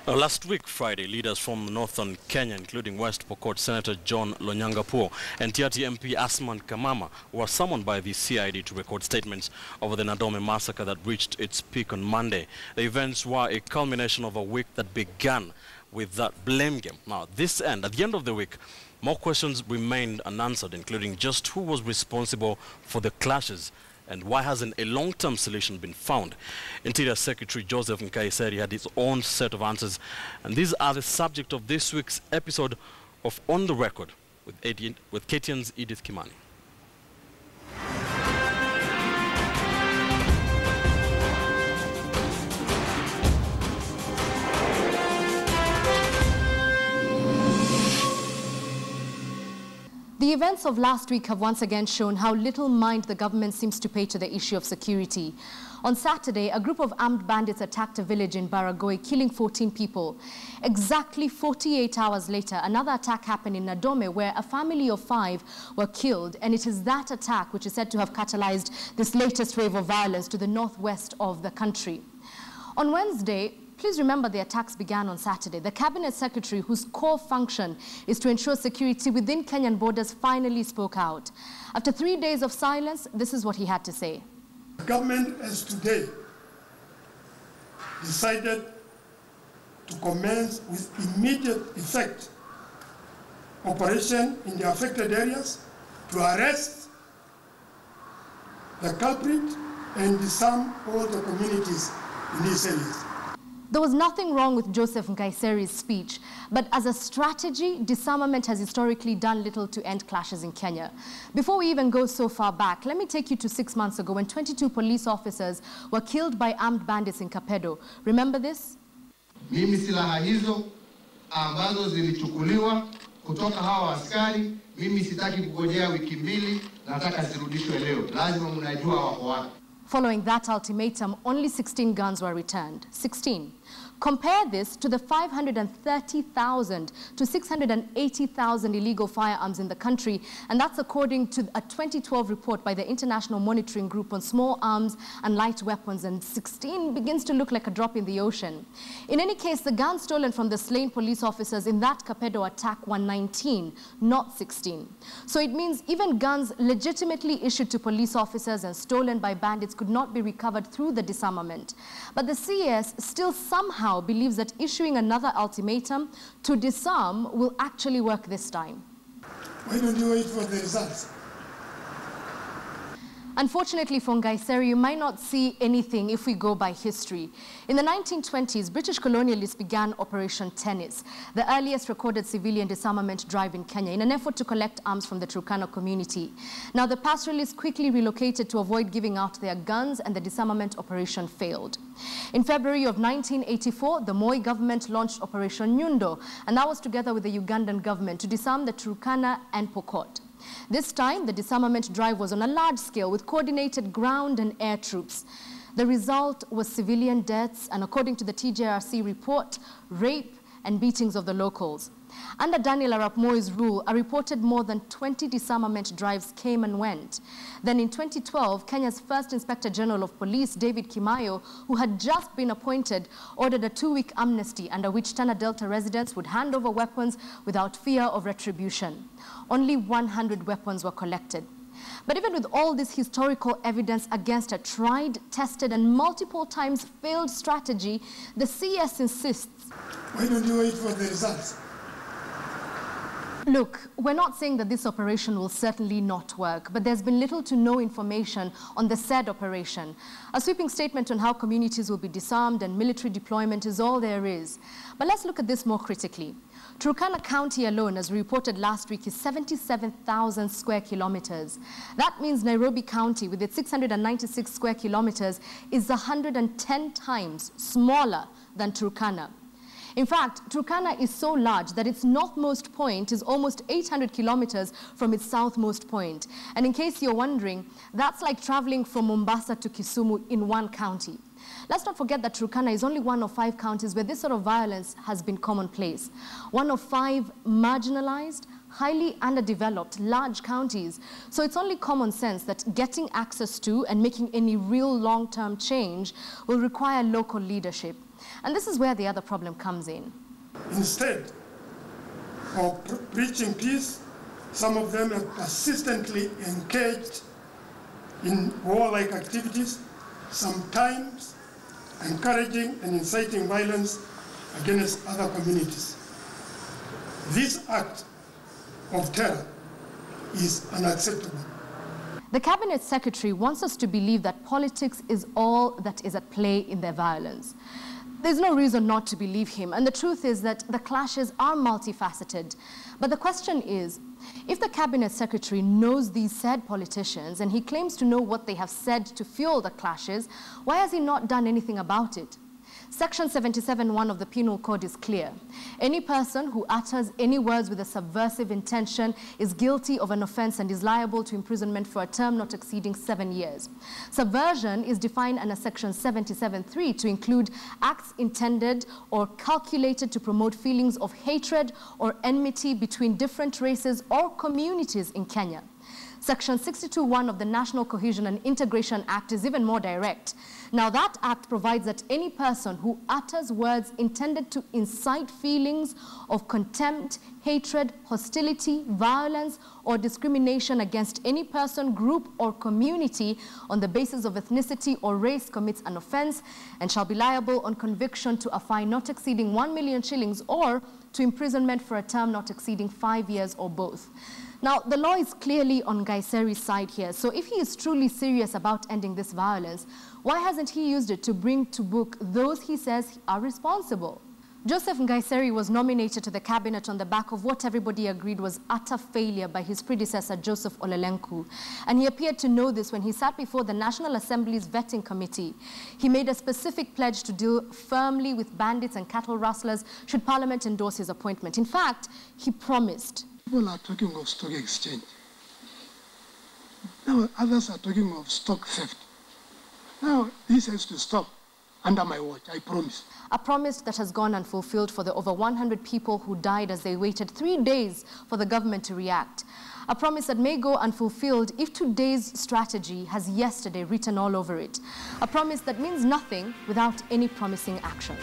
Last week, Friday, leaders from northern Kenya, including West Pokot Senator John Lonyangapuo and Tiaty MP Asman Kamama, were summoned by the CID to record statements over the Nadome massacre that reached its peak on Monday. The events were a culmination of a week that began with that blame game. Now, at the end of the week, more questions remained unanswered, including just who was responsible for the clashes and why hasn't a long-term solution been found. Interior Secretary Joseph Nkaiseri had his own set of answers, and these are the subject of this week's episode of On the Record with KTN's Edith Kimani. The events of last week have once again shown how little mind the government seems to pay to the issue of security. On Saturday, a group of armed bandits attacked a village in Baragoi, killing 14 people. Exactly 48 hours later, another attack happened in Nadome, where a family of 5 were killed, and it is that attack which is said to have catalyzed this latest wave of violence to the northwest of the country. On Wednesday, please remember the attacks began on Saturday. The cabinet secretary, whose core function is to ensure security within Kenyan borders, finally spoke out. After 3 days of silence, this is what he had to say. The government has today decided to commence with immediate effect operation in the affected areas to arrest the culprit and disarm all the communities in these areas. There was nothing wrong with Joseph Nkaiseri's speech, but as a strategy, disarmament has historically done little to end clashes in Kenya. Before we even go so far back, let me take you to 6 months ago when 22 police officers were killed by armed bandits in Kapedo. Remember this? Mimi silaha hizo ambazo zilichukuliwa kutoka hawa askari, mimi sitaki kungojea wiki mbili, nataka zirudishwe leo. Lazima mnajua wako wapi. Following that ultimatum, only 16 guns were returned. 16. Compare this to the 530,000 to 680,000 illegal firearms in the country, and that's according to a 2012 report by the International Monitoring Group on Small Arms and Light Weapons, and 16 begins to look like a drop in the ocean. In any case, the guns stolen from the slain police officers in that Kapedo attack were 19, not 16. So it means even guns legitimately issued to police officers and stolen by bandits could not be recovered through the disarmament. But the CAS still somehow believes that issuing another ultimatum to disarm will actually work this time. Why don't you wait for the results? Unfortunately for Nkaiseri, you might not see anything if we go by history. In the 1920s, British colonialists began Operation Tennis, the earliest recorded civilian disarmament drive in Kenya, in an effort to collect arms from the Turkana community. Now, the pastoralists quickly relocated to avoid giving out their guns, and the disarmament operation failed. In February of 1984, the Moi government launched Operation Nyundo, and that was together with the Ugandan government to disarm the Turkana and Pokot. This time, the disarmament drive was on a large scale with coordinated ground and air troops. The result was civilian deaths and, according to the TJRC report, rape and beatings of the locals. Under Daniel Arap Moi's rule, a reported more than 20 disarmament drives came and went. Then in 2012, Kenya's first Inspector General of Police, David Kimayo, who had just been appointed, ordered a 2-week amnesty under which Tana Delta residents would hand over weapons without fear of retribution. Only 100 weapons were collected. But even with all this historical evidence against a tried, tested, and multiple times failed strategy, the CS insists. Why don't you wait for the results? Look, we're not saying that this operation will certainly not work, but there's been little to no information on the said operation. A sweeping statement on how communities will be disarmed and military deployment is all there is. But let's look at this more critically. Turkana County alone, as reported last week, is 77,000 square kilometers. That means Nairobi County, with its 696 square kilometers, is 110 times smaller than Turkana. In fact, Turkana is so large that its northmost point is almost 800 kilometers from its southmost point. And in case you're wondering, that's like traveling from Mombasa to Kisumu in one county. Let's not forget that Turkana is only one of 5 counties where this sort of violence has been commonplace. One of 5 marginalized, highly underdeveloped, large counties. So it's only common sense that getting access to and making any real long-term change will require local leadership. And this is where the other problem comes in. Instead of preaching peace, some of them have persistently engaged in warlike activities, sometimes encouraging and inciting violence against other communities. This act of terror is unacceptable. The Cabinet Secretary wants us to believe that politics is all that is at play in their violence. There's no reason not to believe him, and the truth is that the clashes are multifaceted. But the question is, if the Cabinet Secretary knows these said politicians and he claims to know what they have said to fuel the clashes, why has he not done anything about it? Section 77(1) of the Penal Code is clear. Any person who utters any words with a subversive intention is guilty of an offense and is liable to imprisonment for a term not exceeding 7 years. Subversion is defined under Section 77(3) to include acts intended or calculated to promote feelings of hatred or enmity between different races or communities in Kenya. Section 62(1) of the National Cohesion and Integration Act is even more direct. Now, that act provides that any person who utters words intended to incite feelings of contempt, hatred, hostility, violence, or discrimination against any person, group, or community on the basis of ethnicity or race commits an offense and shall be liable on conviction to a fine not exceeding 1 million shillings or to imprisonment for a term not exceeding 5 years or both. Now, the law is clearly on Gaiseri's side here, so if he is truly serious about ending this violence, why hasn't he used it to bring to book those he says are responsible? Joseph Gaiseri was nominated to the cabinet on the back of what everybody agreed was utter failure by his predecessor, Joseph Olelenku. And he appeared to know this when he sat before the National Assembly's vetting committee. He made a specific pledge to deal firmly with bandits and cattle rustlers should Parliament endorse his appointment. In fact, he promised. People are talking of stock exchange. Now others are talking of stock theft. Now this has to stop under my watch, I promise. A promise that has gone unfulfilled for the over 100 people who died as they waited 3 days for the government to react. A promise that may go unfulfilled if today's strategy has yesterday written all over it. A promise that means nothing without any promising actions.